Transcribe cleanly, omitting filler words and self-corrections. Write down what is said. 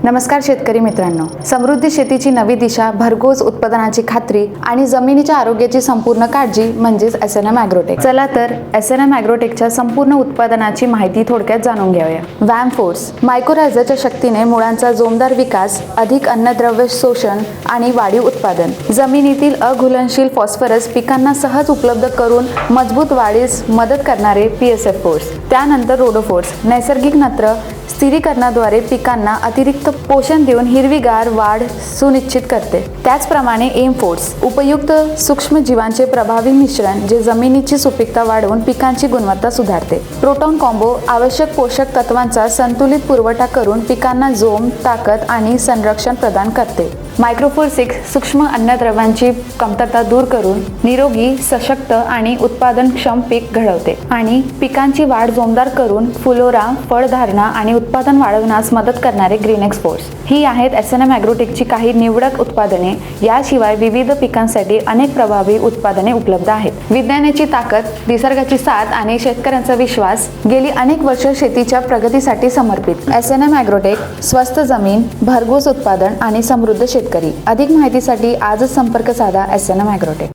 नमस्कार शेतकरी मित्रांनो, समृद्धी शेतीची नवी दिशा, भरघोस उत्पादनाची खात्री आणि जमिनीच्या आरोग्याची संपूर्ण काळजी म्हणजेच एस.एन.एम. ॲग्रोटेक. चला तर एस.एन.एम. ॲग्रोटेकच्या संपूर्ण उत्पादनाची माहिती थोडक्यात जाणून घेऊया. वॅम फोर्स मायक्रोरायझरच्या शक्तीने मुळांचा जोमदार विकास, अधिक अन्नद्रव्य शोषण आणि वाढीव उत्पादन. जमिनीतील अघुलनशील फॉस्फरस पिकांना सहज उपलब्ध करून मजबूत वाढीस मदत करणारे पी.एस.एफ. फोर्स. त्यानंतर रोडोफोर्स नैसर्गिक नत्र स्थिरीकरणाद्वारे पिकांना अतिरिक्त पोषण देऊन हिरवीगार वाढ सुनिश्चित करते. त्याचप्रमाणे एम फोर्स उपयुक्त सूक्ष्म जीवांचे प्रभावी मिश्रण जे जमिनीची सुपीकता वाढवून पिकांची गुणवत्ता सुधारते. प्रोटॉन कॉम्बो आवश्यक पोषक तत्वांचा संतुलित पुरवठा करून पिकांना जोम, ताकद आणि संरक्षण प्रदान करते. मायक्रोफोर 6 सूक्ष्म अन्नद्रव्यांची कमतरता दूर करून निरोगी, सशक्त आणि उत्पादनक्षम पीक घडवते आणि पिकांची वाढ जोमदार करून फुलोरा, फळधारणा आणि उत्पादन वाढवण्यास मदत करणारे ग्रीनेक्स फोर्स. ही आहेत एस.एन.एम. ॲग्रोटेकची काही निवडक उत्पादने. याशिवाय विविध पिकांसाठी अनेक प्रभावी उत्पादने उपलब्ध आहेत. विज्ञानाची ताकद, निसर्गाची साथ आणि शेतकऱ्यांचा विश्वास गेली अनेक वर्ष शेतीच्या प्रगतीसाठी समर्पित. एस.एन.एम. ॲग्रोटेक स्वस्त जमीन, भरघोस उत्पादन आणि समृद्ध शेतकरी. अधिक माहितीसाठी आजच संपर्क साधा एस.एन.एम. ॲग्रोटेक.